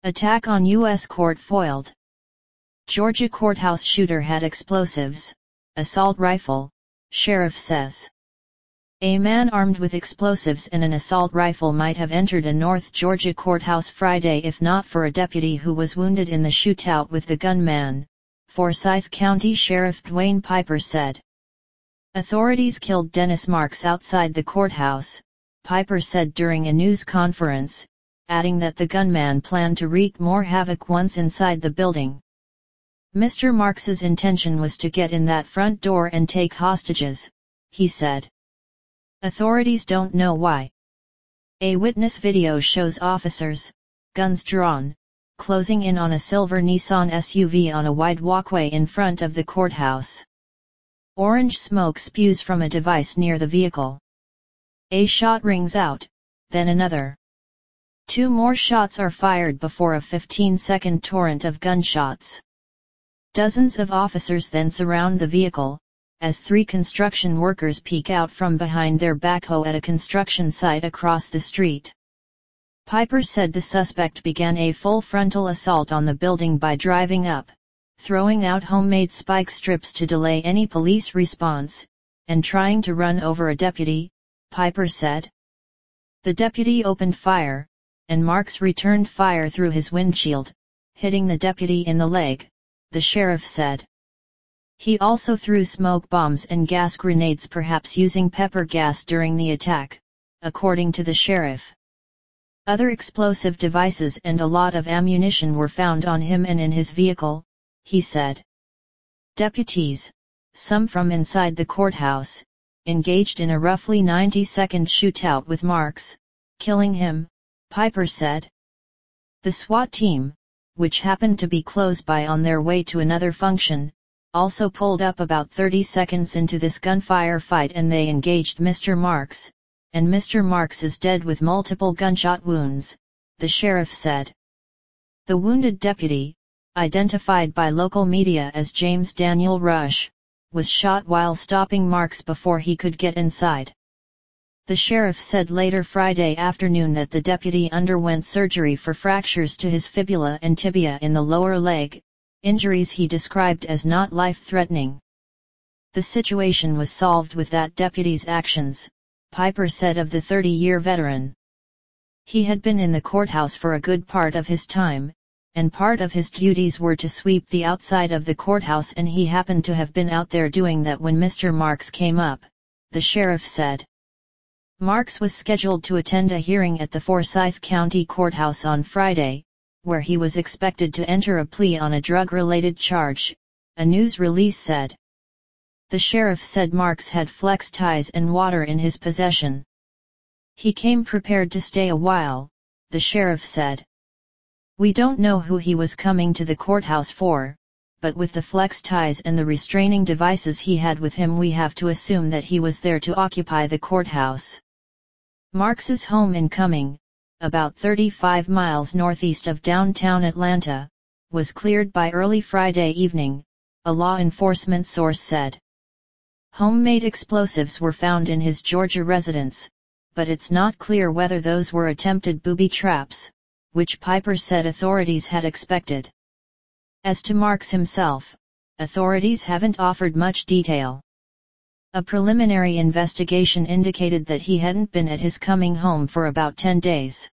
Attack on U.S. court foiled. Georgia courthouse shooter had explosives, assault rifle, sheriff says. A man armed with explosives and an assault rifle might have entered a North Georgia courthouse Friday if not for a deputy who was wounded in the shootout with the gunman, Forsyth County Sheriff Dwayne Piper said. Authorities killed Dennis Marks outside the courthouse, Piper said during a news conference, adding that the gunman planned to wreak more havoc once inside the building. Mr. Marks's intention was to get in that front door and take hostages, he said. Authorities don't know why. A witness video shows officers, guns drawn, closing in on a silver Nissan SUV on a wide walkway in front of the courthouse. Orange smoke spews from a device near the vehicle. A shot rings out, then another. 2 more shots are fired before a 15-second torrent of gunshots. Dozens of officers then surround the vehicle, as 3 construction workers peek out from behind their backhoe at a construction site across the street. Piper said the suspect began a full frontal assault on the building by driving up, throwing out homemade spike strips to delay any police response, and trying to run over a deputy, Piper said. The deputy opened fire, and Marks returned fire through his windshield, hitting the deputy in the leg, the sheriff said. He also threw smoke bombs and gas grenades, perhaps using pepper gas during the attack, according to the sheriff. Other explosive devices and a lot of ammunition were found on him and in his vehicle, he said. Deputies, some from inside the courthouse, engaged in a roughly 90-second shootout with Marks, killing him, Piper said. The SWAT team, which happened to be close by on their way to another function, also pulled up about 30 seconds into this gunfire fight, and they engaged Mr. Marks, and Mr. Marks is dead with multiple gunshot wounds, the sheriff said. The wounded deputy, identified by local media as James Daniel Rush, was shot while stopping Marks before he could get inside. The sheriff said later Friday afternoon that the deputy underwent surgery for fractures to his fibula and tibia in the lower leg, injuries he described as not life-threatening. The situation was solved with that deputy's actions, Piper said of the 30-year veteran. He had been in the courthouse for a good part of his time, and part of his duties were to sweep the outside of the courthouse, and he happened to have been out there doing that when Mr. Marks came up, the sheriff said. Marks was scheduled to attend a hearing at the Forsyth County Courthouse on Friday, where he was expected to enter a plea on a drug-related charge, a news release said. The sheriff said Marks had flex ties and water in his possession. He came prepared to stay a while, the sheriff said. We don't know who he was coming to the courthouse for, but with the flex ties and the restraining devices he had with him, we have to assume that he was there to occupy the courthouse. Marks's home in Cumming, about 35 miles northeast of downtown Atlanta, was cleared by early Friday evening, a law enforcement source said. Homemade explosives were found in his Georgia residence, but it's not clear whether those were attempted booby traps, which Piper said authorities had expected. As to Marks himself, authorities haven't offered much detail. A preliminary investigation indicated that he hadn't been at his Cumming home for about 10 days.